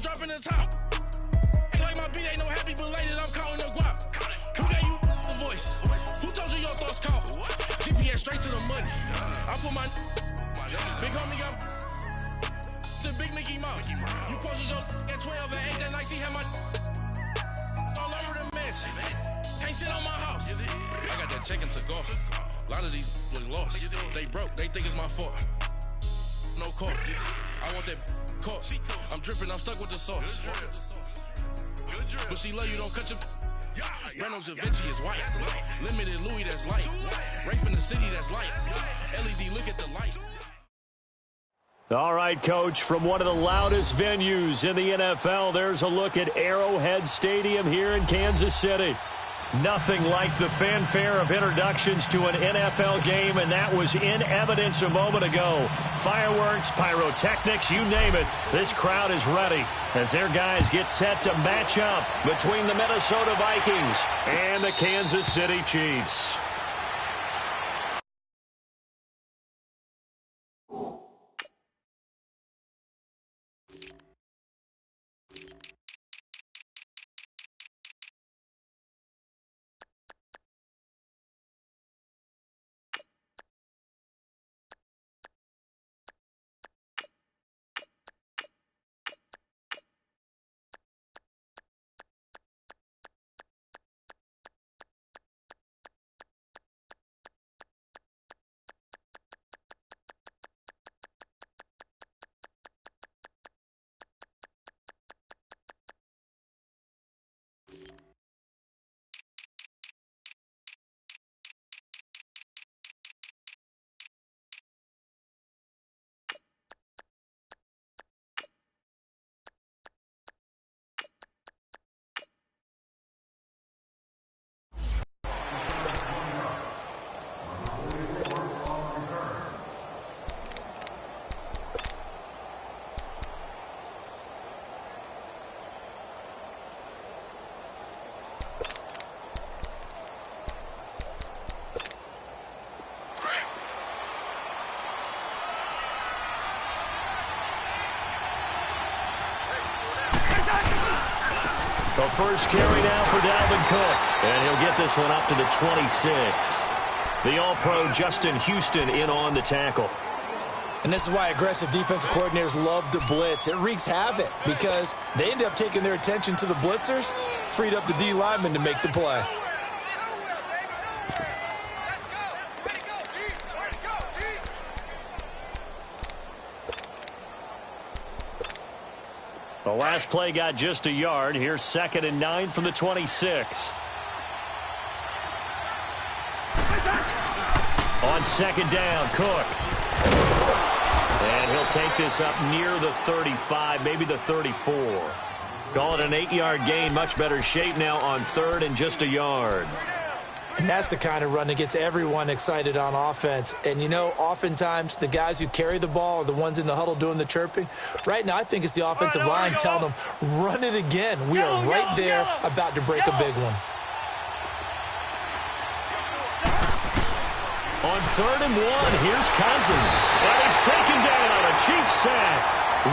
I'm dropping the top. Act like my beat ain't no happy belated, I'm counting the guap. Who gave you the voice? Who told you your thoughts count? GPS straight to the money. I put my big homie got the big Mickey Mouse. You posted your at 12 and 8 that night, she had my all over the mansion. Can't sit on my house. I got that check into golf. A lot of these look lost. They broke, they think it's my fault. No court. I want that court. I'm dripping, I'm stuck with the sauce. But she love you, don't cut your. Reynolds Da Vinci is white. Limited Louis, that's light. Rape in the city, that's light. LED, look at the light. All right, Coach, from one of the loudest venues in the NFL, there's a look at Arrowhead Stadium here in Kansas City. Nothing like the fanfare of introductions to an NFL game, and that was in evidence a moment ago. Fireworks, pyrotechnics, you name it. This crowd is ready as their guys get set to match up between the Minnesota Vikings and the Kansas City Chiefs. The first carry now for Dalvin Cook, and he'll get this one up to the 26. The All-Pro Justin Houston in on the tackle. And this is why aggressive defensive coordinators love to blitz. It wreaks havoc because they end up taking their attention to the blitzers, freed up the D lineman to make the play. The last play got just a yard. Here's 2nd and 9 from the 26. On 2nd down, Cook. And he'll take this up near the 35, maybe the 34. Call it an 8-yard gain. Much better shape now on 3rd and just a yard. And that's the kind of run that gets everyone excited on offense. And, you know, oftentimes the guys who carry the ball are the ones in the huddle doing the chirping. Right now, I think it's the offensive line telling them, run it again. We are right there about to break a big one. On 3rd and 1, here's Cousins. And he's taken down. A Chiefs sack.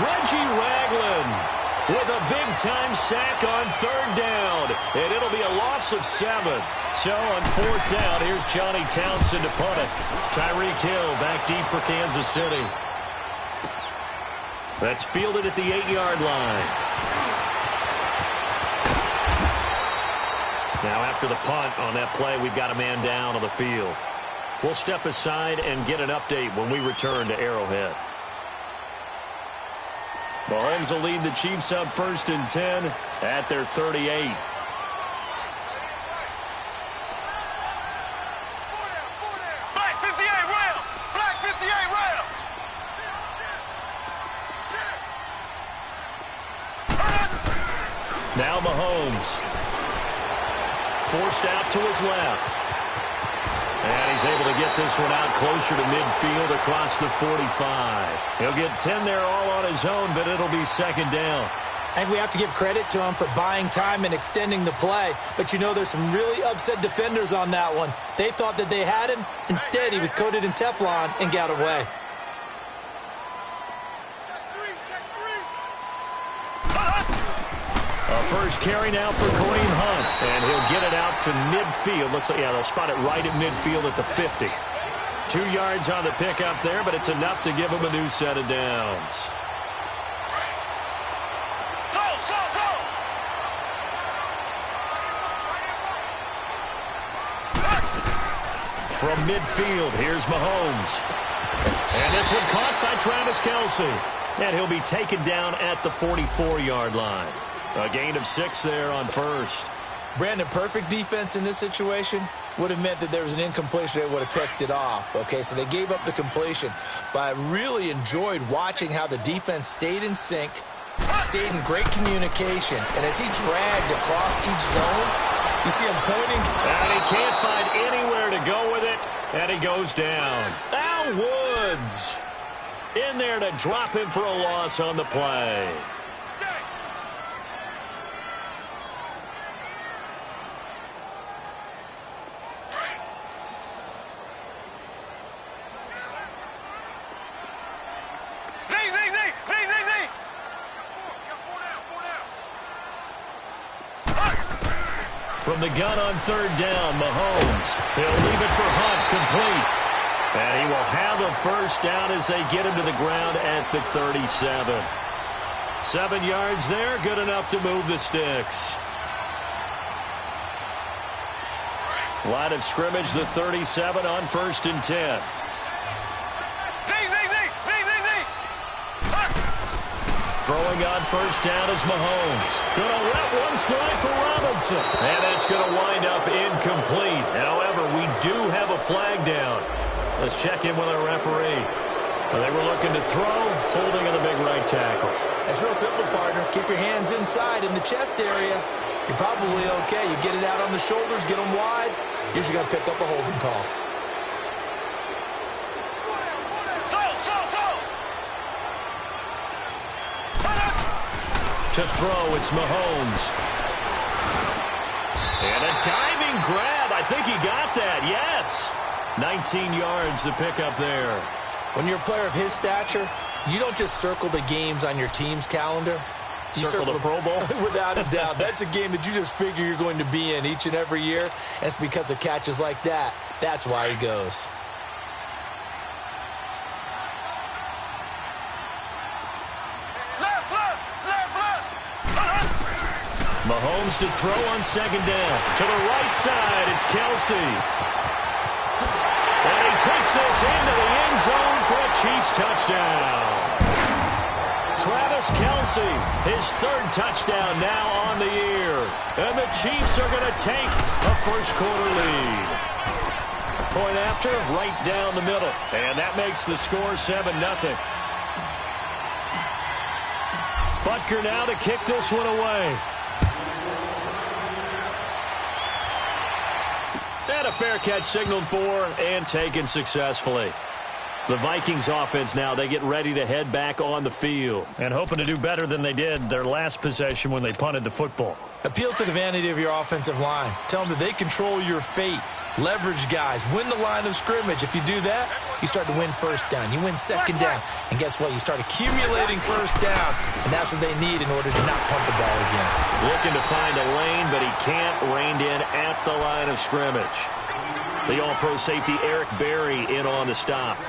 Reggie Ragland with a big-time sack on 3rd down. And it'll be a loss of 7. So on 4th down, here's Johnny Townsend to punt it. Tyreek Hill back deep for Kansas City. That's fielded at the 8-yard line. Now after the punt on that play, we've got a man down on the field. We'll step aside and get an update when we return to Arrowhead. Mahomes will lead the Chiefs up 1st and 10 at their 38. Now Mahomes. Forced out to his left. And he's able to get this one out closer to midfield across the 45. He'll get 10 there all on his own, but it'll be 2nd down. I think we have to give credit to him for buying time and extending the play. But, you know, there's some really upset defenders on that one. They thought that they had him. Instead, he was coated in Teflon and got away. first carry now for Kareem Hunt. And he'll get it out to midfield. Looks like, yeah, they'll spot it right at midfield at the 50. 2 yards on the pickup there, but it's enough to give him a new set of downs. From midfield, here's Mahomes. And this one caught by Travis Kelce. And he'll be taken down at the 44-yard line. A gain of 6 there on first. Brandon, perfect defense in this situation would have meant that there was an incompletion. They would have picked it off. Okay, so they gave up the completion. But I really enjoyed watching how the defense stayed in sync, stayed in great communication. And as he dragged across each zone, you see him pointing. And he can't find anywhere to go with it. And he goes down. Al Woods in there to drop him for a loss on the play. From the gun on third down, Mahomes. He'll leave it for Hunt, complete. And he will have a first down as they get him to the ground at the 37. 7 yards there, good enough to move the sticks. Line of scrimmage, the 37 on 1st and 10. Throwing on first down is Mahomes. Going to let one fly for Robinson. And it's going to wind up incomplete. However, we do have a flag down. Let's check in with our referee. Well, they were looking to throw, holding on the big right tackle. It's real simple, partner. Keep your hands inside in the chest area. You're probably okay. You get it out on the shoulders, get them wide. Usually got to pick up a holding call. To throw, it's Mahomes. And a diving grab. I think he got that, yes. 19 yards to pick up there. When you're a player of his stature, you don't just circle the games on your team's calendar. You circle the Pro Bowl? Without a doubt. That's a game that you just figure you're going to be in each and every year. And it's because of catches like that. That's why he goes. Mahomes to throw on second down. To the right side, it's Kelce. And he takes this into the end zone for a Chiefs touchdown. Travis Kelce, his 3rd touchdown now on the year. And the Chiefs are going to take a first-quarter lead. Point after, right down the middle. And that makes the score 7-0. Butker now to kick this one away. And a fair catch signaled for and taken successfully. The Vikings offense now, they get ready to head back on the field. And hoping to do better than they did their last possession when they punted the football. Appeal to the vanity of your offensive line. Tell them that they control your fate. Leverage guys. Win the line of scrimmage. If you do that, you start to win first down. You win second down. And guess what? You start accumulating first downs. And that's what they need in order to not pump the ball again. Looking to find a lane, but he can't. Reined in at the line of scrimmage. The all-pro safety Eric Berry in on the stop.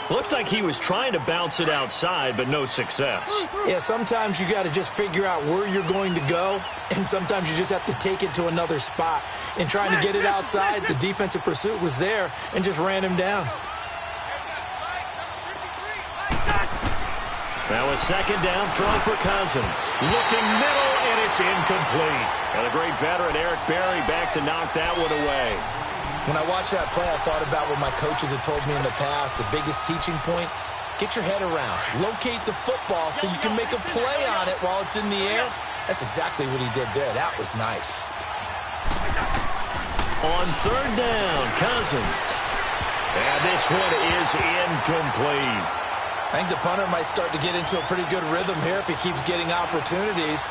Looked like he was trying to bounce it outside, but no success. Yeah, sometimes you got to just figure out where you're going to go, and sometimes you just have to take it to another spot. In trying to get it outside, the defensive pursuit was there and just ran him down. Now a second down throw for Cousins. Looking middle, and it's incomplete. And the great veteran Eric Berry back to knock that one away. When I watched that play, I thought about what my coaches had told me in the past. The biggest teaching point, get your head around. Locate the football so you can make a play on it while it's in the air. That's exactly what he did there. That was nice. On third down, Cousins. And this one is incomplete. I think the punter might start to get into a pretty good rhythm here if he keeps getting opportunities.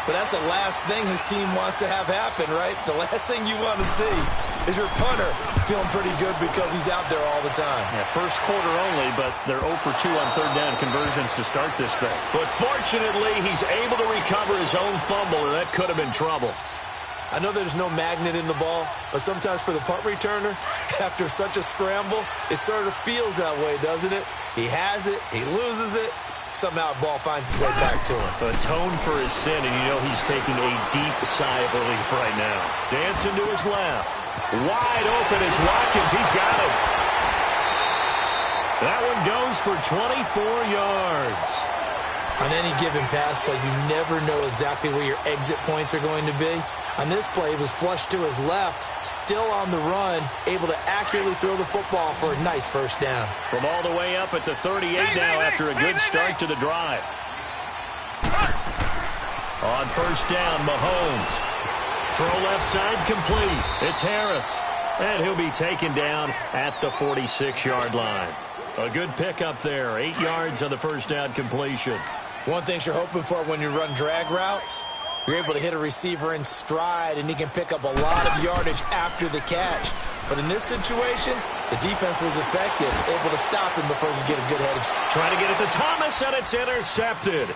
But that's the last thing his team wants to have happen, right? The last thing you want to see is your punter feeling pretty good because he's out there all the time. Yeah, first quarter only, but they're 0 for 2 on third down conversions to start this thing. But fortunately, he's able to recover his own fumble, and that could have been trouble. I know there's no magnet in the ball, but sometimes for the punt returner, after such a scramble, it sort of feels that way, doesn't it? He has it, he loses it, somehow the ball finds its way back to him. Atone for his sin, and you know he's taking a deep sigh of relief right now. Dancing to his left. Wide open is Watkins. He's got it. That one goes for 24 yards. On any given pass play, you never know exactly where your exit points are going to be. On this play, it was flushed to his left, still on the run, able to accurately throw the football for a nice first down. From all the way up at the 38 now after a good start to the drive. On first down, Mahomes. Throw left side complete. It's Harris. And he'll be taken down at the 46-yard line. A good pickup there. 8 yards on the first down completion. One thing you're hoping for when you run drag routes, you're able to hit a receiver in stride, and he can pick up a lot of yardage after the catch. But in this situation, the defense was effective, able to stop him before he could get a good head of... Trying to get it to Thomas, and it's intercepted.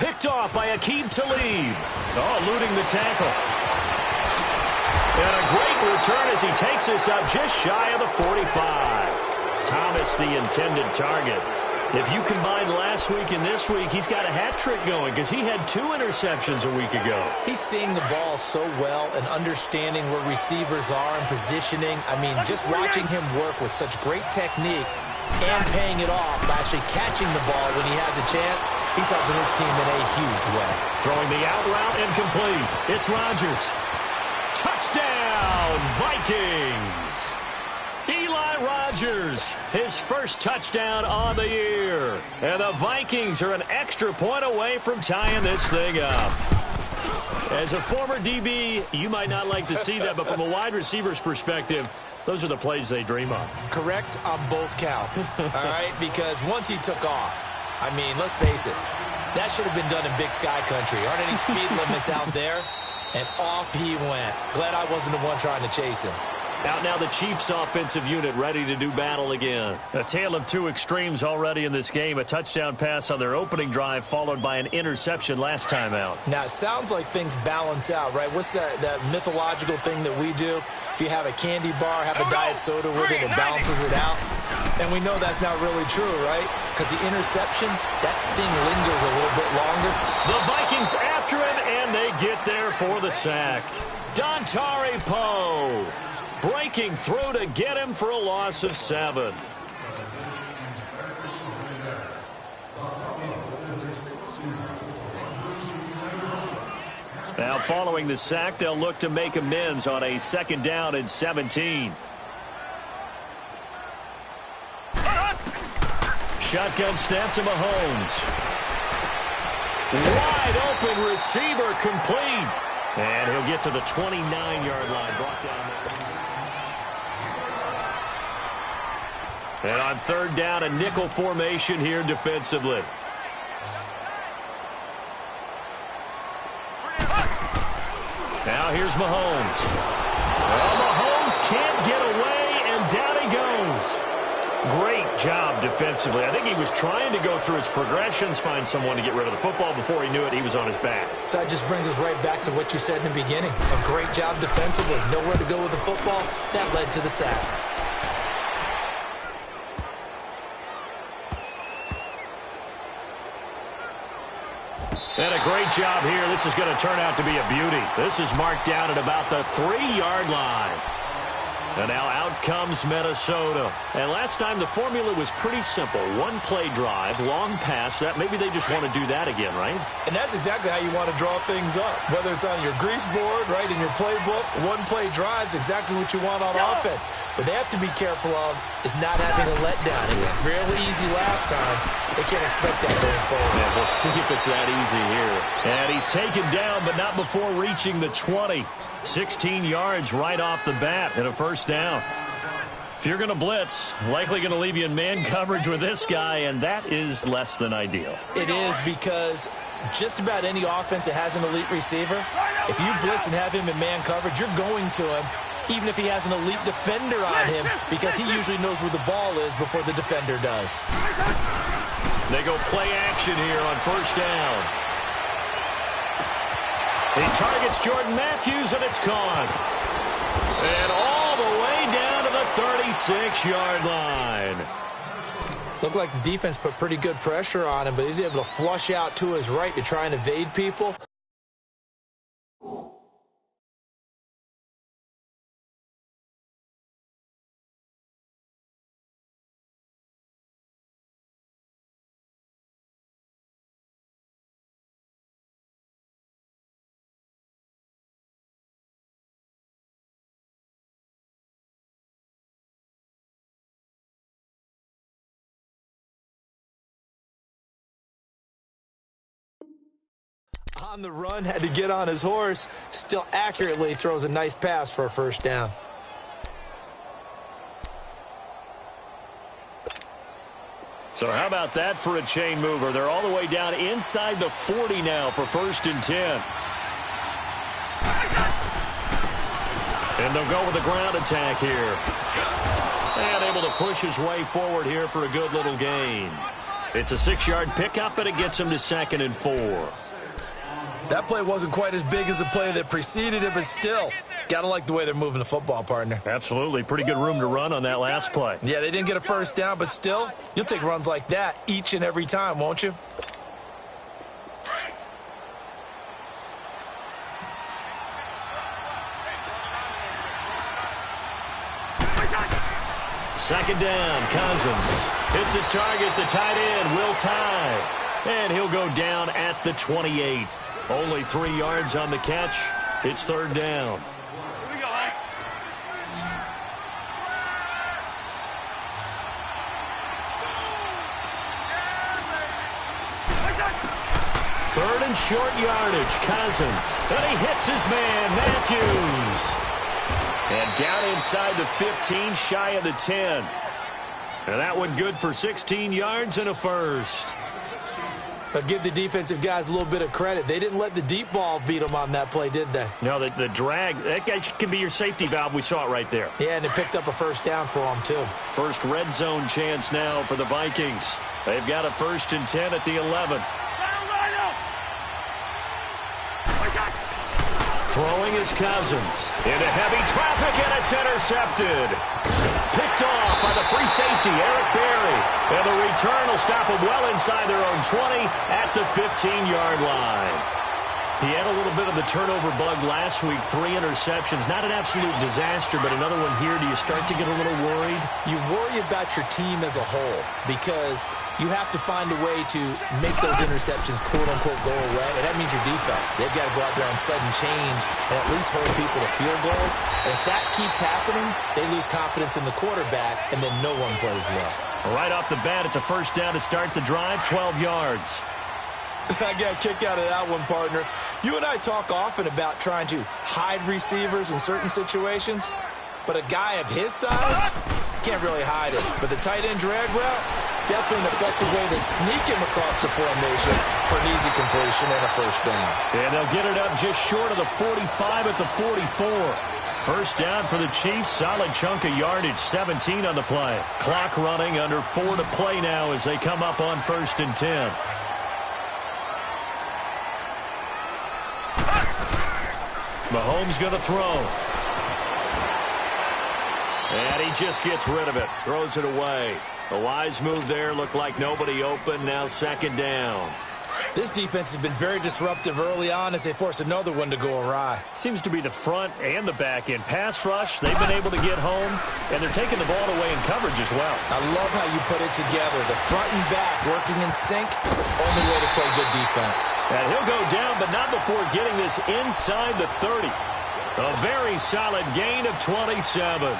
Picked off by Aqib Talib. Oh, eluding the tackle. And a great return as he takes this up just shy of the 45. Thomas, the intended target. If you combine last week and this week, he's got a hat trick going because he had 2 interceptions a week ago. He's seeing the ball so well and understanding where receivers are and positioning. I mean, just watching him work with such great technique and paying it off by actually catching the ball when he has a chance, he's helping his team in a huge way. Throwing the out route incomplete. It's Rodgers. Touchdown, Vikings! Eli Rodgers, his first touchdown on the year. And the Vikings are an extra point away from tying this thing up. As a former DB, you might not like to see that, but from a wide receiver's perspective, those are the plays they dream of. Correct on both counts, all right? Because once he took off, I mean, let's face it, that should have been done in Big Sky Country. Aren't any speed limits out there? And off he went. Glad I wasn't the one trying to chase him. Out now the Chiefs offensive unit ready to do battle again. A tale of 2 extremes already in this game. A touchdown pass on their opening drive followed by an interception last time out. Now, it sounds like things balance out, right? What's that mythological thing that we do? If you have a candy bar, have a diet soda with it, it balances it out. And we know that's not really true, right? Because the interception, that sting lingers a little bit longer. The Vikings after him, and they get there for the sack. Dontari Poe breaking through to get him for a loss of 7. Now following the sack, they'll look to make amends on a 2nd down and 17. Shotgun snap to Mahomes. Wide open receiver complete. And he'll get to the 29-yard line. Brought down there. And on 3rd down, a nickel formation here defensively. Now here's Mahomes. Well, Mahomes can't get away, and down he goes. Great job defensively. I think he was trying to go through his progressions, find someone to get rid of the football. Before he knew it, he was on his back. So that just brings us right back to what you said in the beginning. A great job defensively. Nowhere to go with the football. That led to the sack. And a great job here. This is going to turn out to be a beauty. This is marked down at about the 3-yard line. And now out comes Minnesota. And last time the formula was pretty simple. 1-play drive, long pass. That maybe they just want to do that again, right? And that's exactly how you want to draw things up. Whether it's on your grease board, right, in your playbook, 1-play drive is exactly what you want on offense. What they have to be careful of is not having a letdown. It was fairly easy last time. They can't expect that going forward. Yeah, we'll see if it's that easy here. And he's taken down, but not before reaching the 20. 16 yards right off the bat and a 1st down. If you're going to blitz, likely going to leave you in man coverage with this guy, and that is less than ideal. It is, because just about any offense that has an elite receiver, if you blitz and have him in man coverage, you're going to him, even if he has an elite defender on him, because he usually knows where the ball is before the defender does. They go play action here on first down. He targets Jordan Matthews, and it's caught. And all the way down to the 36-yard line. Looked like the defense put pretty good pressure on him, but he's able to flush out to his right to try and evade people. On the run, had to get on his horse, still accurately throws a nice pass for a first down. So how about that for a chain mover? They're all the way down inside the 40 now for 1st and 10. And they'll go with a ground attack here. And able to push his way forward here for a good little gain. It's a 6-yard pickup, and it gets him to 2nd and 4. That play wasn't quite as big as the play that preceded it, but still, gotta like the way they're moving the football, partner. Absolutely. Pretty good room to run on that last play. Yeah, they didn't get a first down, but still, you'll take runs like that each and every time, won't you? Second down, Cousins. Hits his target, the tight end, Will Tye. And he'll go down at the 28. Only 3 yards on the catch. It's 3rd down. Here we go, 3rd and short yardage, Cousins. And he hits his man, Matthews. And down inside the 15, shy of the 10. And that one good for 16 yards and a first. But give the defensive guys a little bit of credit. They didn't let the deep ball beat them on that play, did they? No, the drag, that guy can be your safety valve. We saw it right there. Yeah, and it picked up a first down for them, too. First red zone chance now for the Vikings. They've got a 1st and 10 at the 11. Throwing is Cousins. Into heavy traffic, and it's intercepted. Picked off by the free safety, Eric Berry. And the return will stop them well inside their own 20 at the 15-yard line. He had a little bit of the turnover bug last week, 3 interceptions. Not an absolute disaster, but another one here. Do you start to get a little worried? You worry about your team as a whole because you have to find a way to make those interceptions, quote-unquote, go away, and that means your defense. They've got to go out there and sudden change and at least hold people to field goals. And if that keeps happening, they lose confidence in the quarterback, and then no one plays well. Right off the bat, it's a first down to start the drive, 12 yards. I got a kick out of that one, partner. You and I talk often about trying to hide receivers in certain situations, but a guy of his size can't really hide it. But the tight end drag route, definitely an effective way to sneak him across the formation for an easy completion and a first down. And they'll get it up just short of the 45 at the 44. First down for the Chiefs. Solid chunk of yardage, 17 on the play. Clock running, under 4 to play now as they come up on 1st and 10. Mahomes going to throw. And he just gets rid of it. Throws it away. A wise move there. Looked like nobody open. Now 2nd down. This defense has been very disruptive early on as they force another one to go awry. Seems to be the front and the back end. Pass rush, they've been able to get home, and they're taking the ball away in coverage as well. I love how you put it together. The front and back working in sync, only way to play good defense. And he'll go down, but not before getting this inside the 30. A very solid gain of 27.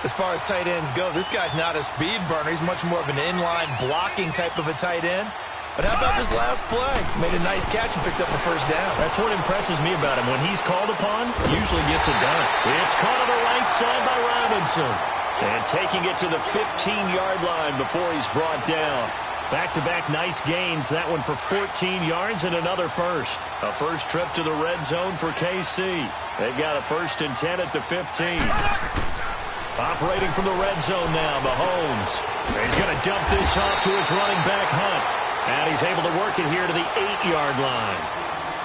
As far as tight ends go, this guy's not a speed burner. He's much more of an inline blocking type of a tight end. But how about this last play? Made a nice catch and picked up a first down. That's what impresses me about him. When he's called upon, usually gets it done. It's caught on the right side by Robinson. And taking it to the 15-yard line before he's brought down. Back-to-back nice gains. That one for 14 yards and another first. A first trip to the red zone for KC. They've got a 1st and 10 at the 15. Operating from the red zone now, Mahomes. He's going to dump this off to his running back, Hunt. And he's able to work it here to the 8-yard line.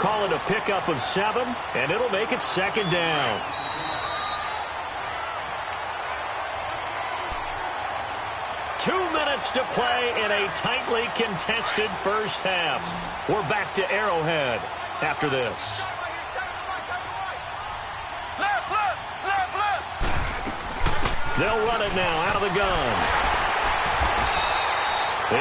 Call it a pickup of 7, and it'll make it 2nd down. Two minutes to play in a tightly contested first half. We're back to Arrowhead after this. They'll run it now out of the gun.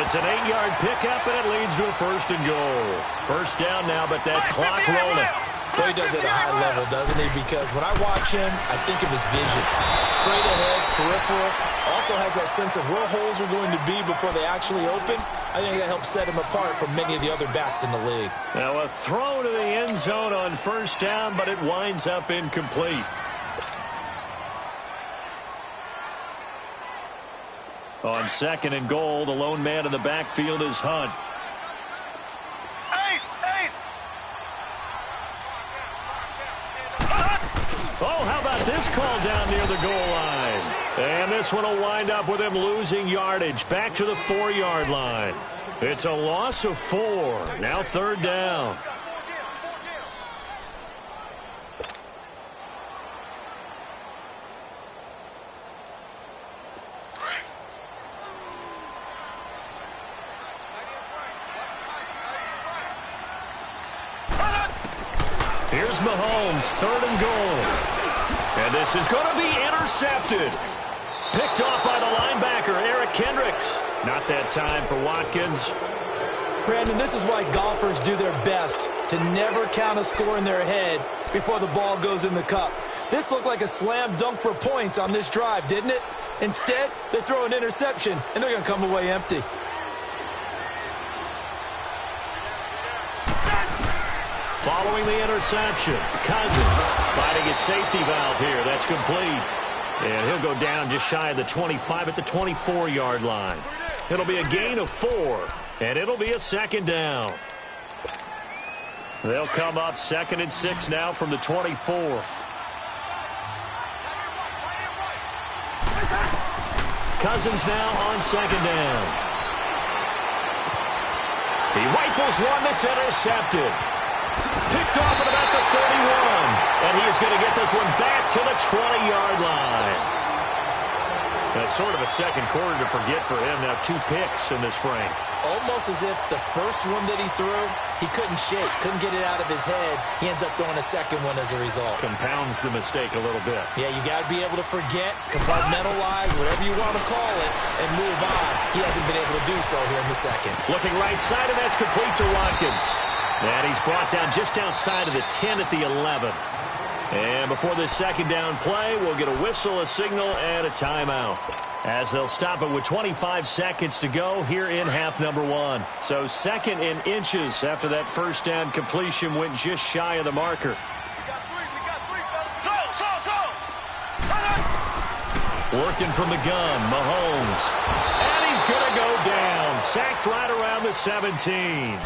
It's an 8-yard pickup, and it leads to a 1st and goal. First down now, but that clock rolling. Well, he does it at a high level, doesn't he? Because when I watch him, I think of his vision. Straight ahead, peripheral. Also has that sense of where holes are going to be before they actually open. I think that helps set him apart from many of the other backs in the league. Now a throw to the end zone on first down, but it winds up incomplete. On 2nd and goal, the lone man in the backfield is Hunt. Oh, how about this call down near the goal line? And this one will wind up with him losing yardage back to the 4-yard line. It's a loss of 4. Now 3rd down. Here's Mahomes, 3rd and goal. And this is going to be intercepted. Picked off by the linebacker, Eric Kendricks. Not that time for Watkins. Brandon, this is why golfers do their best to never count a score in their head before the ball goes in the cup. This looked like a slam dunk for points on this drive, didn't it? Instead, they throw an interception, and they're going to come away empty. Following the interception, Cousins finding his safety valve here. That's complete. And he'll go down just shy of the 25 at the 24-yard line. It'll be a gain of 4, and it'll be a 2nd down. They'll come up 2nd and 6 now from the 24. Cousins now on 2nd down. He rifles one that's intercepted. Picked off at about the 31. And he is going to get this one back to the 20-yard line. That's sort of a second quarter to forget for him. Now 2 picks in this frame. Almost as if the first one that he threw, he couldn't shake, couldn't get it out of his head. He ends up throwing a second one as a result. Compounds the mistake a little bit. Yeah, you got to be able to forget, compartmentalize, whatever you want to call it, and move on. He hasn't been able to do so here in the second. Looking right side, and that's complete to Watkins. And he's brought down just outside of the 10 at the 11. And before this 2nd down play, we'll get a whistle, a signal, and a timeout. As they'll stop it with 25 seconds to go here in half number 1. So 2nd and inches after that first down completion went just shy of the marker. Working from the gun, Mahomes. And he's going to go down. Sacked right around the 17.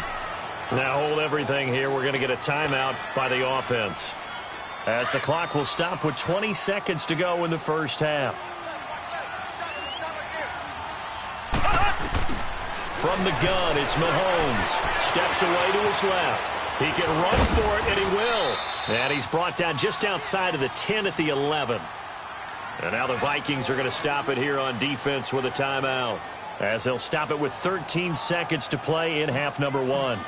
Now hold everything here. We're going to get a timeout by the offense, as the clock will stop with 20 seconds to go in the first half. From the gun, it's Mahomes. Steps away to his left. He can run for it, and he will. And he's brought down just outside of the 10 at the 11. And now the Vikings are going to stop it here on defense with a timeout, as they'll stop it with 13 seconds to play in half number 1.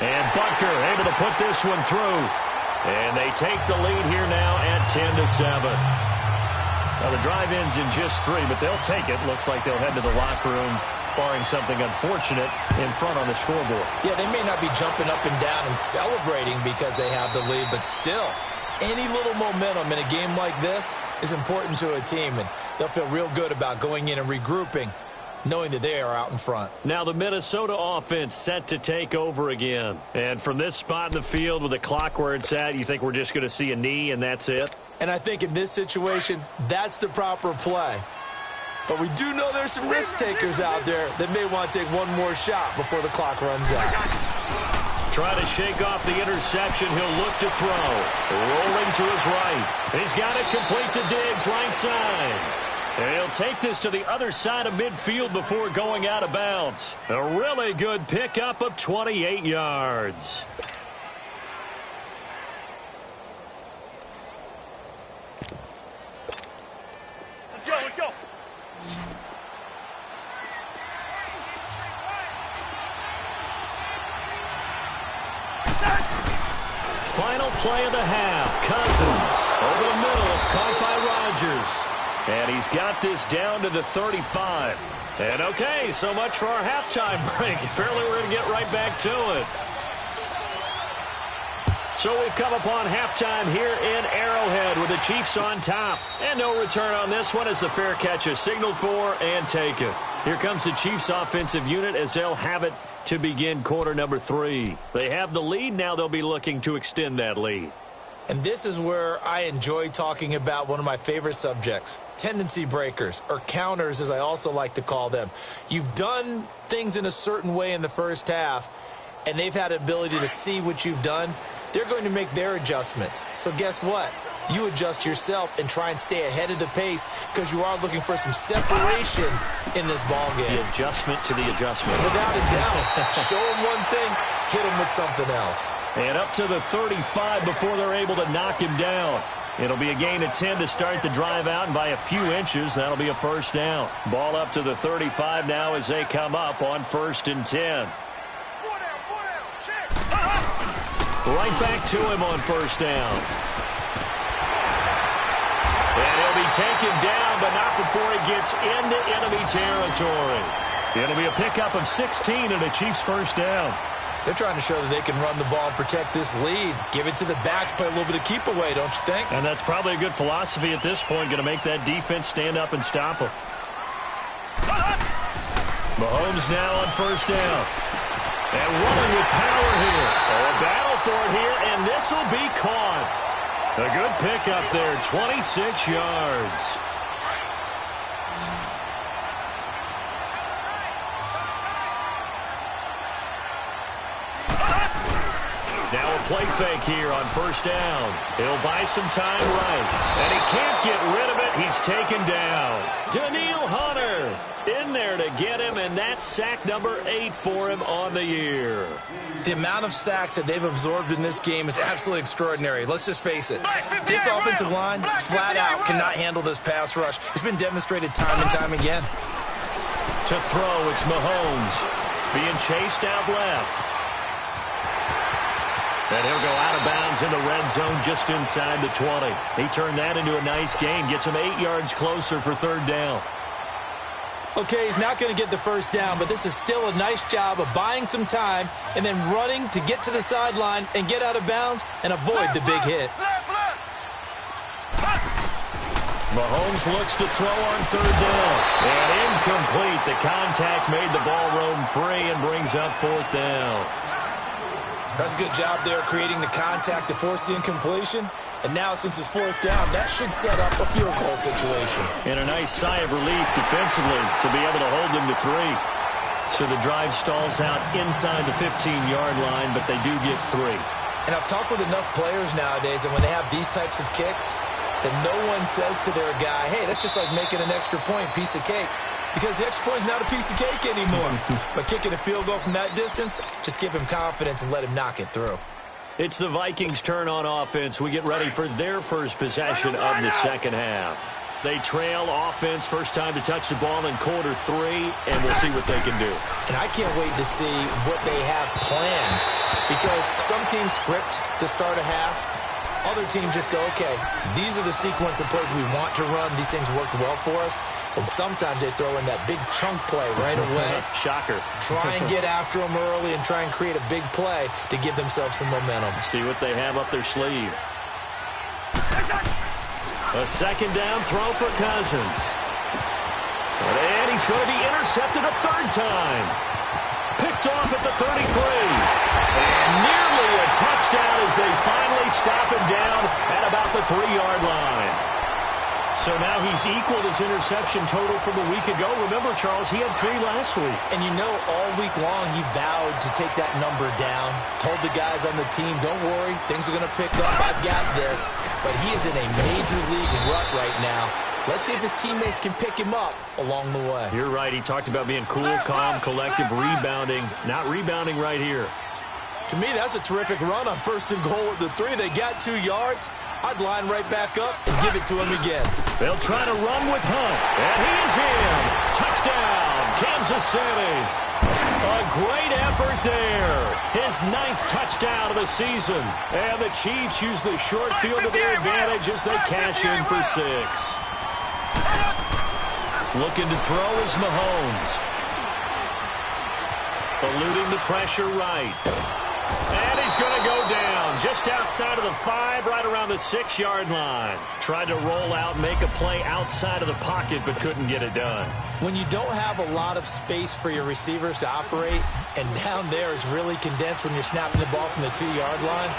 And Butker able to put this one through. And they take the lead here now at 10-7. Now the drive ends in just 3, but they'll take it. Looks like they'll head to the locker room, barring something unfortunate in front on the scoreboard. Yeah, they may not be jumping up and down and celebrating because they have the lead, but still, any little momentum in a game like this is important to a team, and they'll feel real good about going in and regrouping, knowing that they are out in front. Now the Minnesota offense set to take over again. And from this spot in the field with the clock where it's at, you think we're just going to see a knee and that's it? And I think in this situation, that's the proper play. But we do know there's some risk takers out there that may want to take one more shot before the clock runs out. Trying to shake off the interception. He'll look to throw. Rolling to his right. He's got it complete to Diggs, right side. And he'll take this to the other side of midfield before going out of bounds. A really good pickup of 28 yards. Let's go. Final play of the half. Cousins over the middle. It's caught by Rodgers. And he's got this down to the 35. And okay, so much for our halftime break. Apparently we're going to get right back to it. So we've come upon halftime here in Arrowhead with the Chiefs on top. And no return on this one as the fair catch is signaled for and taken. Here comes the Chiefs offensive unit as they'll have it to begin quarter number 3. They have the lead. Now they'll be looking to extend that lead. And this is where I enjoy talking about one of my favorite subjects, tendency breakers, or counters as I also like to call them. You've done things in a certain way in the first half, and they've had an ability to see what you've done. They're going to make their adjustments. So guess what? You adjust yourself and try and stay ahead of the pace because you are looking for some separation in this ball game. The adjustment to the adjustment. Without a doubt. Show them one thing, hit them with something else. And up to the 35 before they're able to knock him down. It'll be a gain of 10 to start the drive out, and by a few inches, that'll be a first down. Ball up to the 35 now as they come up on 1st and 10. Right back to him on 1st down. And he'll be taken down, but not before he gets into enemy territory. It'll be a pickup of 16 and a Chiefs first down. They're trying to show that they can run the ball and protect this lead. Give it to the backs, play a little bit of keep away, don't you think? And that's probably a good philosophy at this point, going to make that defense stand up and stop them. Mahomes now on 1st down. And running with power here. Oh, a battle for it here, and this will be caught. A good pickup there, 26 yards. Now a play fake here on 1st down. He'll buy some time right. And he can't get rid of it. He's taken down. Daniil Hunter in there to get him, and that's sack number 8 for him on the year. The amount of sacks that they've absorbed in this game is absolutely extraordinary. Let's just face it. This offensive line, flat out, cannot handle this pass rush. It's been demonstrated time and time again. To throw, it's Mahomes being chased out left. And he'll go out of bounds in the red zone just inside the 20. He turned that into a nice gain, gets him 8 yards closer for 3rd down. Okay, he's not going to get the first down, but this is still a nice job of buying some time and then running to get to the sideline and get out of bounds and avoid the big hit. Mahomes looks to throw on 3rd down. And incomplete. The contact made the ball roam free and brings up 4th down. That's a good job there creating the contact to force the incompletion. And now, since it's 4th down, that should set up a field goal situation. And a nice sigh of relief defensively to be able to hold them to 3. So the drive stalls out inside the 15-yard line, but they do get 3. And I've talked with enough players nowadays, and when they have these types of kicks, that no one says to their guy, hey, that's just like making an extra point, piece of cake. Because the extra point is not a piece of cake anymore. But kicking a field goal from that distance, just give him confidence and let him knock it through. It's the Vikings' turn on offense. We get ready for their first possession of the second half. They trail offense, first time to touch the ball in quarter 3, and we'll see what they can do. And I can't wait to see what they have planned. Because some teams script to start a half. Other teams just go, okay, these are the sequence of plays we want to run. These things worked well for us. And sometimes they throw in that big chunk play right away. Shocker. Try and get after them early and try and create a big play to give themselves some momentum. See what they have up their sleeve. A 2nd down throw for Cousins. And he's going to be intercepted a 3rd time. Picked off at the 33. And nearly a touchdown as they finally stop him down at about the 3-yard line. So So now he's equaled his interception total from a week ago. Remember, Charles, he had 3 last week. And you know, all week long he vowed to take that number down. Told the guys on the team, don't worry, things are going to pick up. I've got this. But he is in a major league rut right now. Let's see if his teammates can pick him up along the way. You're right. He talked about being cool, calm, collective, rebounding. Not rebounding right here. To me, that's a terrific run on 1st and goal at the 3. They got 2 yards. I'd line right back up and give it to him again. They'll try to run with Hunt. And he's in. Touchdown, Kansas City. A great effort there. His 9th touchdown of the season. And the Chiefs use the short field to their advantage as they cash in for 6. Looking to throw is Mahomes. Eluding the pressure right. And he's going to go down just outside of the 5, right around the 6-yard line. Tried to roll out, make a play outside of the pocket, but couldn't get it done. When you don't have a lot of space for your receivers to operate, and down there is really condensed when you're snapping the ball from the 2-yard line,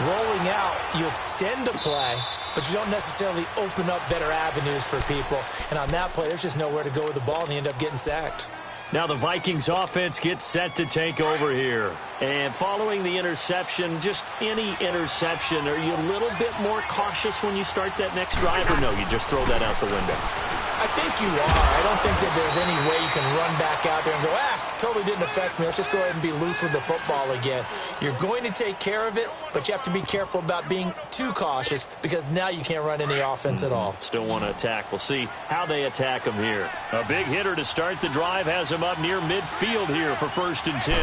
rolling out, you extend a play, but you don't necessarily open up better avenues for people. And on that play, there's just nowhere to go with the ball, and you end up getting sacked. Now the Vikings offense gets set to take over here. And following the interception, just any interception, are you a little bit more cautious when you start that next drive, or no, you just throw that out the window? I think you are. I don't think that there's any way you can run back out there and go, totally didn't affect me. Let's just go ahead and be loose with the football again. You're going to take care of it, but you have to be careful about being too cautious because now you can't run any offense at all. Still want to attack. We'll see how they attack him here. A big hitter to start the drive has him up near midfield here for 1st and 10.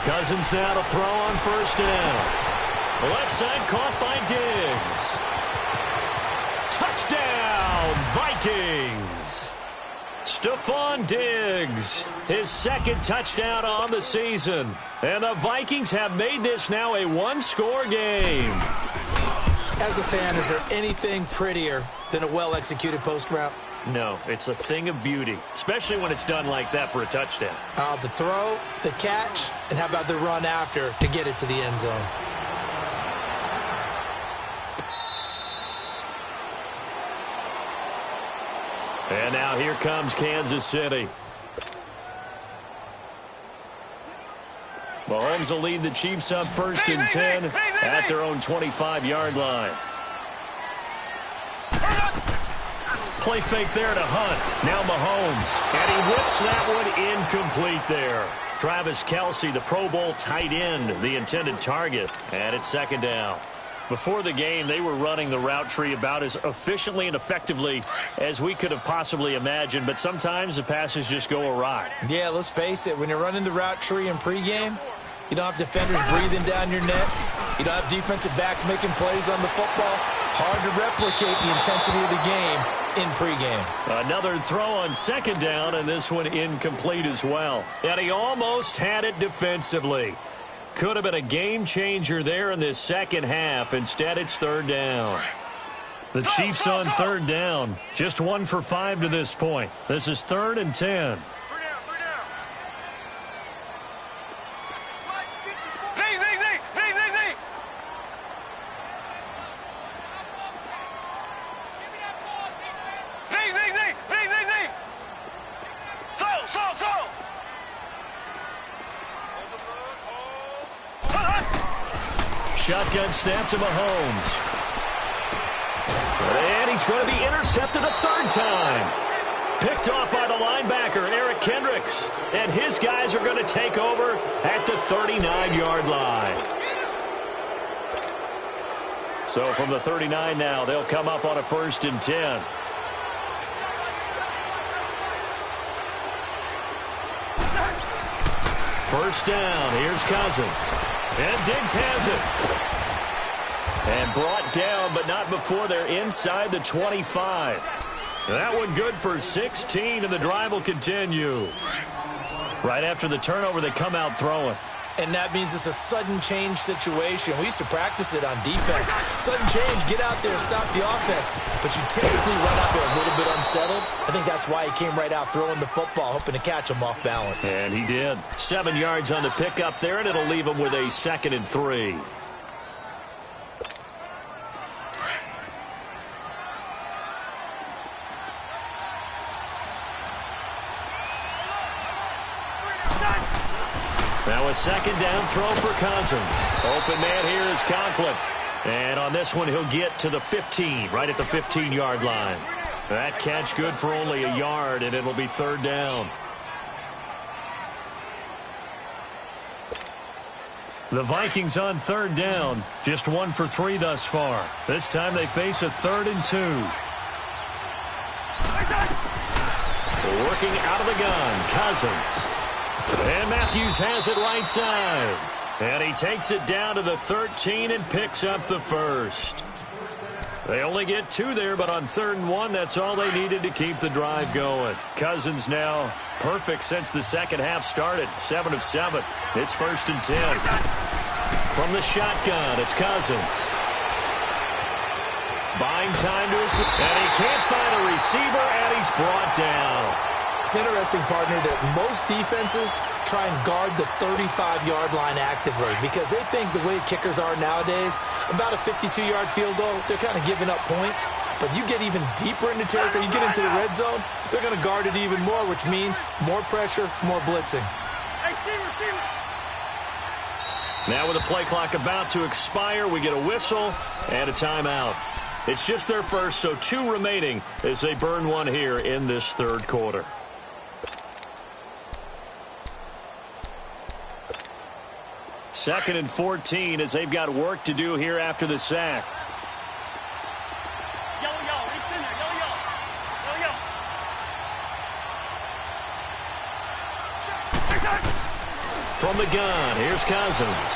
Cousins now to throw on 1st down. The left side caught by Diggs. Touchdown, Vikings! Stephon Diggs, his 2nd touchdown on the season. And the Vikings have made this now a 1-score game. As a fan, is there anything prettier than a well-executed post route? No, it's a thing of beauty, especially when it's done like that for a touchdown. The throw, the catch, and how about the run after to get it to the end zone? And now here comes Kansas City. Mahomes will lead the Chiefs up 1st and 10 at their own 25-yard line. Play fake there to Hunt. Now Mahomes. And he whips that one incomplete there. Travis Kelce, the Pro Bowl tight end, the intended target. And it's 2nd down. Before the game, they were running the route tree about as efficiently and effectively as we could have possibly imagined, but sometimes the passes just go awry. Yeah, let's face it. When you're running the route tree in pregame, you don't have defenders breathing down your neck. You don't have defensive backs making plays on the football. Hard to replicate the intensity of the game in pregame. Another throw on 2nd down, and this one incomplete as well. And he almost had it defensively. Could have been a game changer there in this 2nd half. Instead, it's 3rd down. The Chiefs on 3rd down. Just 1 for 5 to this point. This is 3rd and 10. Shotgun snap to Mahomes. And he's going to be intercepted a 3rd time. Picked off by the linebacker, Eric Kendricks. And his guys are going to take over at the 39-yard line. So from the 39 now, they'll come up on a 1st and 10. First down, here's Cousins. And Diggs has it. And brought down, but not before they're inside the 25. That one good for 16, and the drive will continue. Right after the turnover, they come out throwing. And that means it's a sudden change situation. We used to practice it on defense. Sudden change, get out there, stop the offense. But you typically run out there a little bit unsettled. I think that's why he came right out throwing the football, hoping to catch him off balance. And he did. 7 yards on the pickup there, and it'll leave him with a 2nd and 3. Now a second down throw for Cousins. Open man here is Conklin. And on this one, he'll get to the 15, right at the 15-yard line. That catch good for only a yard, and it'll be third down. The Vikings on third down, just 1 for 3 thus far. This time they face a 3rd and 2. Working out of the gun, Cousins. And Matthews has it right side. And he takes it down to the 13 and picks up the first. They only get 2 there, but on 3rd and 1, that's all they needed to keep the drive going. Cousins now perfect since the second half started. 7 of 7. It's 1st and 10. From the shotgun, it's Cousins. Buying time to his... And he can't find a receiver, and he's brought down. It's interesting, partner, that most defenses try and guard the 35-yard line actively because they think the way kickers are nowadays, about a 52-yard field goal, they're kind of giving up points. But you get even deeper into territory, you get into the red zone, they're going to guard it even more, which means more pressure, more blitzing. Now with the play clock about to expire, we get a whistle and a timeout. It's just their first, so 2 remaining as they burn 1 here in this 3rd quarter. Second and 14 as they've got work to do here after the sack. From the gun, here's Cousins.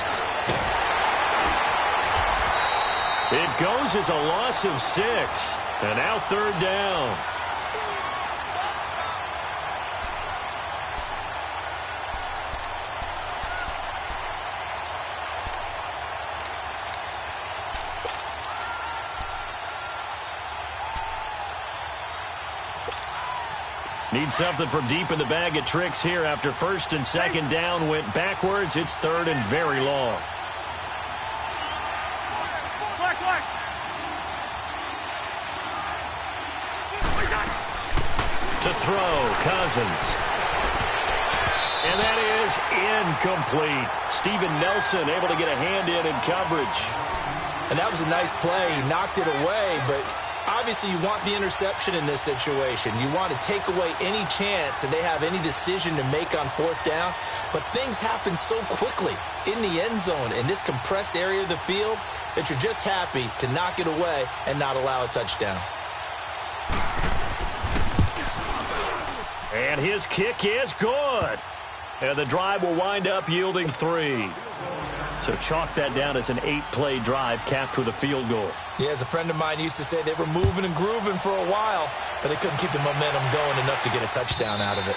It goes as a loss of 6. And now 3rd down. Need something from deep in the bag of tricks here after 1st and 2nd down went backwards. It's 3rd and very long. To throw, Cousins. And that is incomplete. Steven Nelson able to get a hand in coverage. And that was a nice play. He knocked it away, but obviously you want the interception in this situation. You want to take away any chance and they have any decision to make on 4th down. But things happen so quickly in the end zone in this compressed area of the field that you're just happy to knock it away and not allow a touchdown. And his kick is good. And the drive will wind up yielding 3. So chalk that down as an 8-play drive capped with a field goal. Yeah, as a friend of mine used to say, they were moving and grooving for a while, but they couldn't keep the momentum going enough to get a touchdown out of it.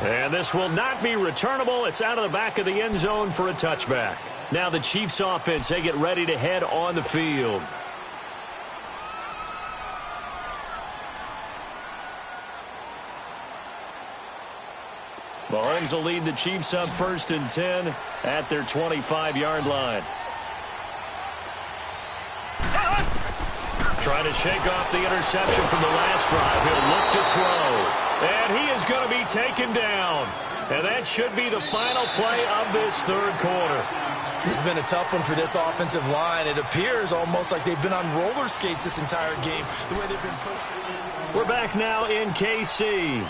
And this will not be returnable. It's out of the back of the end zone for a touchback. Now the Chiefs offense, they get ready to head on the field. Mahomes will lead the Chiefs up 1st and 10 at their 25-yard line. Trying to shake off the interception from the last drive. He'll look to throw. And he is going to be taken down. And that should be the final play of this 3rd quarter. This has been a tough one for this offensive line. It appears almost like they've been on roller skates this entire game, the way they've been pushed. We're back now in KC.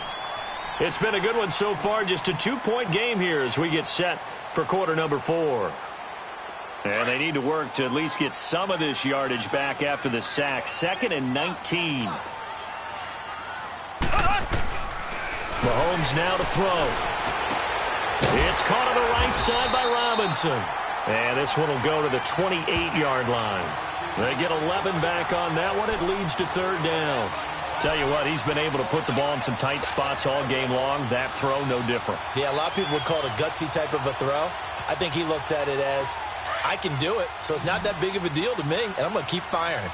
It's been a good one so far, just a 2-point game here as we get set for quarter number 4. And they need to work to at least get some of this yardage back after the sack. 2nd and 19. Mahomes now to throw. It's caught on the right side by Robinson. And this one will go to the 28-yard line. They get 11 back on that one. It leads to 3rd down. Tell you what, he's been able to put the ball in some tight spots all game long. That throw, no different. Yeah, a lot of people would call it a gutsy type of a throw. I think he looks at it as, I can do it, so it's not that big of a deal to me, and I'm going to keep firing.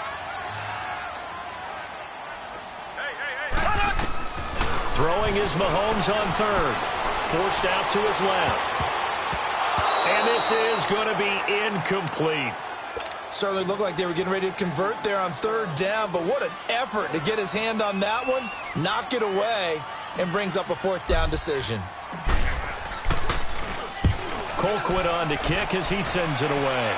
Throwing is Mahomes on 3rd. Forced out to his left. And this is going to be incomplete. Certainly looked like they were getting ready to convert there on 3rd down, but what an effort to get his hand on that one, knock it away, and brings up a 4th down decision. Colquitt on to kick as he sends it away.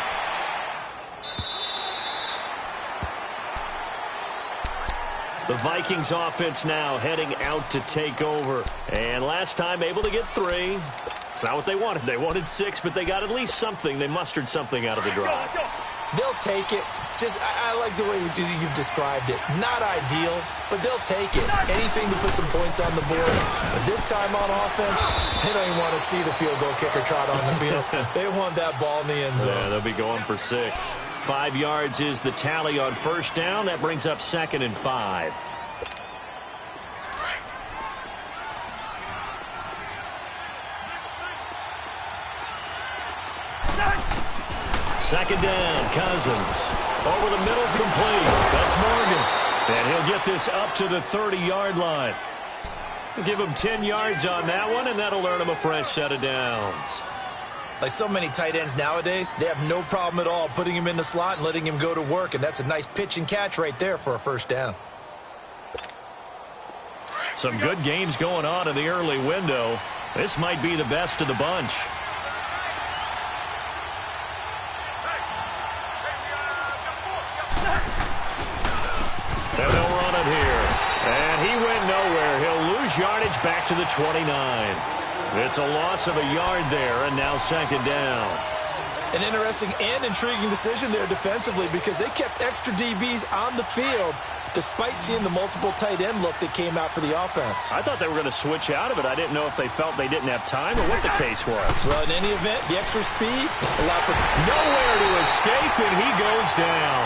The Vikings offense now heading out to take over. And last time able to get 3. It's not what they wanted. They wanted 6, but they got at least something. They mustered something out of the drive. They'll take it. I like the way you've described it. Not ideal, but they'll take it. Anything to put some points on the board. But this time on offense, they don't even want to see the field goal kicker trot on the field. They want that ball in the end zone. Yeah, they'll be going for 6. 5 yards is the tally on first down. That brings up 2nd and 5. Second down, Cousins. Over the middle, complete. That's Morgan. And he'll get this up to the 30-yard line. We'll give him 10 yards on that one, and that'll earn him a fresh set of downs. Like so many tight ends nowadays, they have no problem at all putting him in the slot and letting him go to work, and that's a nice pitch and catch right there for a first down. Some good games going on in the early window. This might be the best of the bunch. And they'll run it here. And he went nowhere. He'll lose yardage back to the 29. It's a loss of a yard there, and now 2nd down. An interesting and intriguing decision there defensively because they kept extra DBs on the field despite seeing the multiple tight end look that came out for the offense. I thought they were going to switch out of it. I didn't know if they felt they didn't have time or what the case was. Well, in any event, the extra speed allowed for nowhere to escape, and he goes down.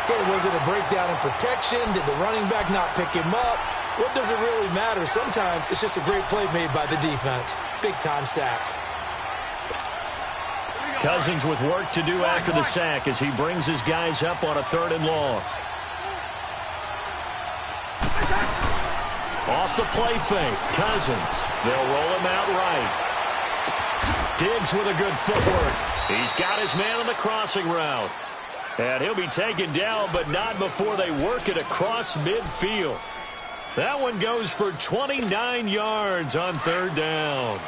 Okay, was it a breakdown in protection? Did the running back not pick him up? What does it really matter? Sometimes it's just a great play made by the defense. Big-time sack. Cousins with work to do after the sack as he brings his guys up on a 3rd and long. Off the play fake, Cousins. They'll roll him out right. Diggs with a good footwork. He's got his man on the crossing route. And he'll be taken down, but not before they work it across midfield. That one goes for 29 yards on 3rd down.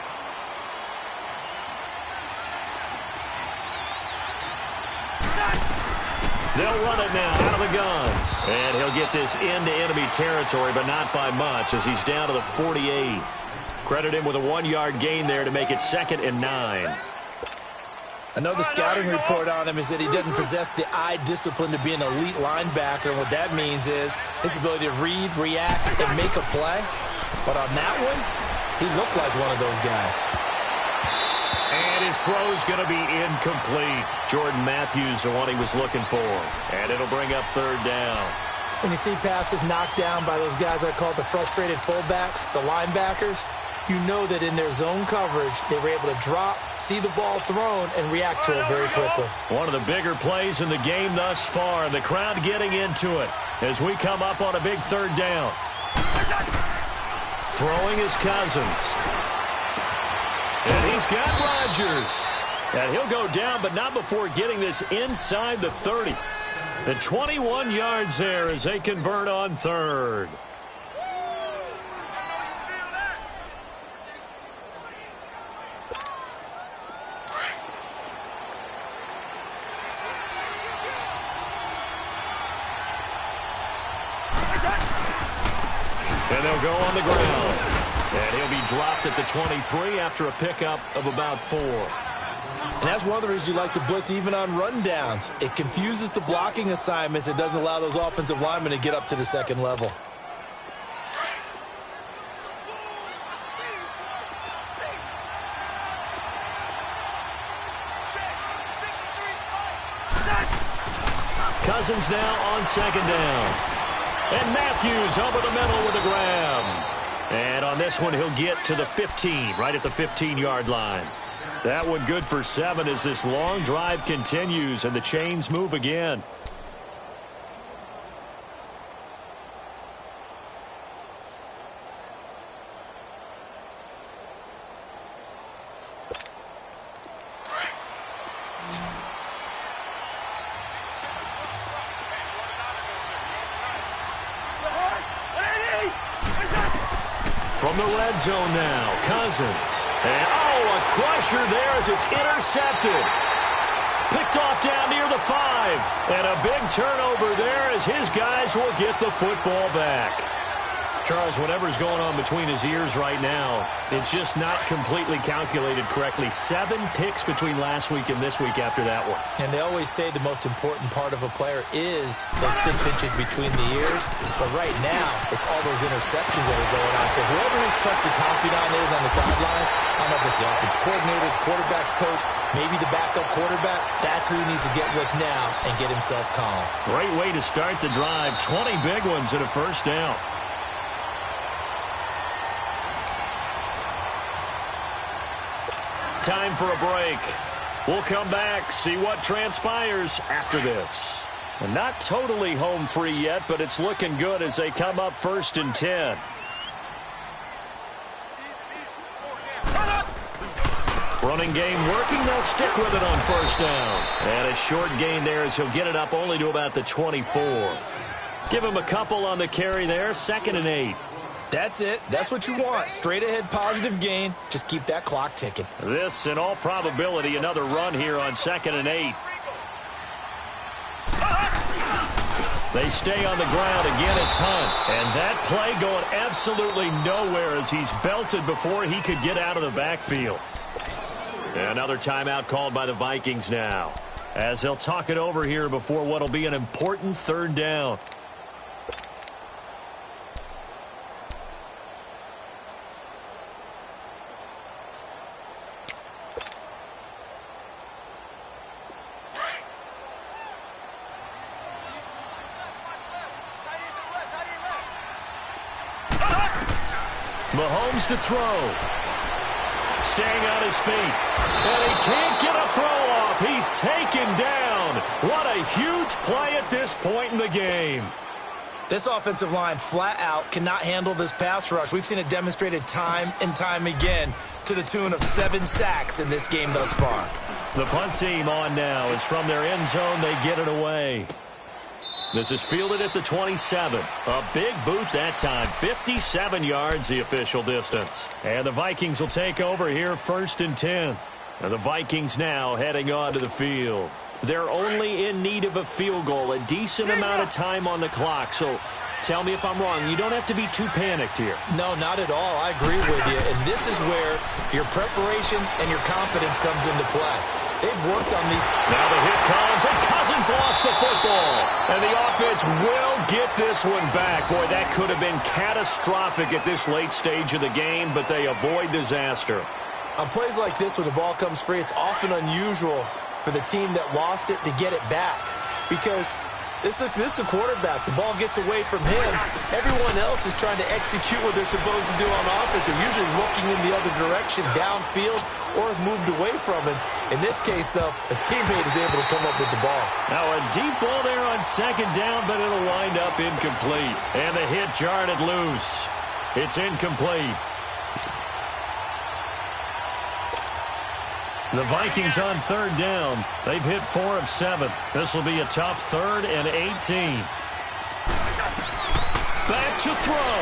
They'll run it now out of the gun. And he'll get this into enemy territory, but not by much as he's down to the 48. Credit him with a 1-yard gain there to make it 2nd and 9. I know the scouting report on him is that he doesn't possess the eye discipline to be an elite linebacker. And what that means is his ability to read, react, and make a play. But on that one, he looked like one of those guys. And his throw's going to be incomplete. Jordan Matthews, the one he was looking for. And it'll bring up 3rd down. When you see passes knocked down by those guys I call the frustrated fullbacks, the linebackers, you know that in their zone coverage, they were able to drop, see the ball thrown, and react to it very quickly. One of the bigger plays in the game thus far, and the crowd getting into it as we come up on a big 3rd down. Throwing is Cousins. And he's got Rodgers. And he'll go down, but not before getting this inside the 30. The 21 yards there as they convert on 3rd. And they'll go on the ground. And he'll be dropped at the 23 after a pickup of about 4. And that's one of the reasons you like to blitz even on rundowns. It confuses the blocking assignments. It doesn't allow those offensive linemen to get up to the 2nd level. Cousins now on 2nd down. And Matthews over the middle with a grab. And on this one, he'll get to the 15, right at the 15-yard line. That one good for 7 as this long drive continues and the chains move again. From the red zone now, Cousins. And, a crusher there as it's intercepted. Picked off down near the 5. And a big turnover there as his guys will get the football back. Charles, whatever's going on between his ears right now, it's just not completely calculated correctly. 7 picks between last week and this week after that one. And they always say the most important part of a player is those 6 inches between the ears. But right now, it's all those interceptions that are going on. So whoever his trusted confidant is on the sidelines, I don't know if it's the offense coordinator, the quarterback's coach, maybe the backup quarterback, that's who he needs to get with now and get himself calm. Great way to start the drive. 20 big ones and a first down. Time for a break. We'll come back, see what transpires after this. And not totally home free yet, but it's looking good as they come up 1st and 10. Running game working. They'll stick with it on 1st down. And a short gain there as he'll get it up only to about the 24. Give him a couple on the carry there. 2nd and 8. That's it. That's what you want. Straight ahead positive gain. Just keep that clock ticking. This, in all probability, another run here on 2nd and 8. They stay on the ground. Again, it's Hunt. And that play going absolutely nowhere as he's belted before he could get out of the backfield. Another timeout called by the Vikings now, as they'll talk it over here before what will be an important 3rd down. Mahomes to throw. Staying on his feet. And he can't get a throw off. He's taken down. What a huge play at this point in the game. This offensive line flat out cannot handle this pass rush. We've seen it demonstrated time and time again to the tune of 7 sacks in this game thus far. The punt team on now is from their end zone. They get it away. This is fielded at the 27. A big boot that time. 57 yards, the official distance. And the Vikings will take over here 1st and 10. And the Vikings now heading onto the field. They're only in need of a field goal, a decent amount of time on the clock. So tell me if I'm wrong. You don't have to be too panicked here. No, not at all. I agree with you. And this is where your preparation and your confidence comes into play. They've worked on these. Now the hit comes, and Cousins lost the football. And the offense will get this one back. Boy, that could have been catastrophic at this late stage of the game, but they avoid disaster. On plays like this, when the ball comes free, it's often unusual for the team that lost it to get it back. Because this is a quarterback. The ball gets away from him. Everyone else is trying to execute what they're supposed to do on offense. They're usually looking in the other direction, downfield, or have moved away from it. In this case, though, a teammate is able to come up with the ball. Now a deep ball there on 2nd down, but it'll wind up incomplete. And the hit jarred it loose. It's incomplete. The Vikings on 3rd down. They've hit 4 of 7. This will be a tough 3rd and 18. Back to throw.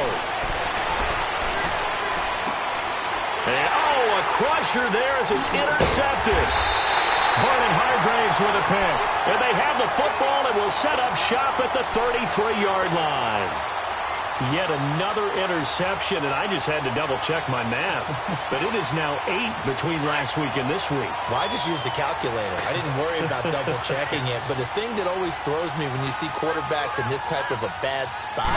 And, a crusher there as it's intercepted. Vernon Hargreaves with a pick. And they have the football and will set up shop at the 33-yard line. Yet another interception, and I just had to double-check my math. But it is now 8 between last week and this week. Well, I just used a calculator. I didn't worry about double-checking it. But the thing that always throws me when you see quarterbacks in this type of a bad spot,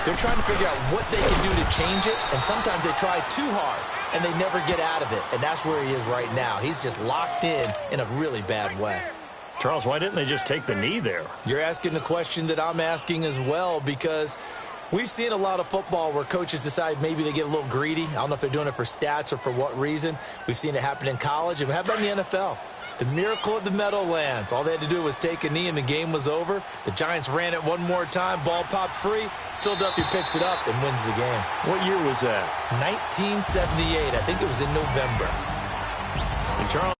they're trying to figure out what they can do to change it, and sometimes they try too hard, and they never get out of it. And that's where he is right now. He's just locked in a really bad way. Charles, why didn't they just take the knee there? You're asking the question that I'm asking as well, because we've seen a lot of football where coaches decide maybe they get a little greedy. I don't know if they're doing it for stats or for what reason. We've seen it happen in college. And how about in the NFL? The miracle of the Meadowlands. All they had to do was take a knee and the game was over. The Giants ran it one more time. Ball popped free. Philadelphia picks it up and wins the game. What year was that? 1978. I think it was in November. And Charles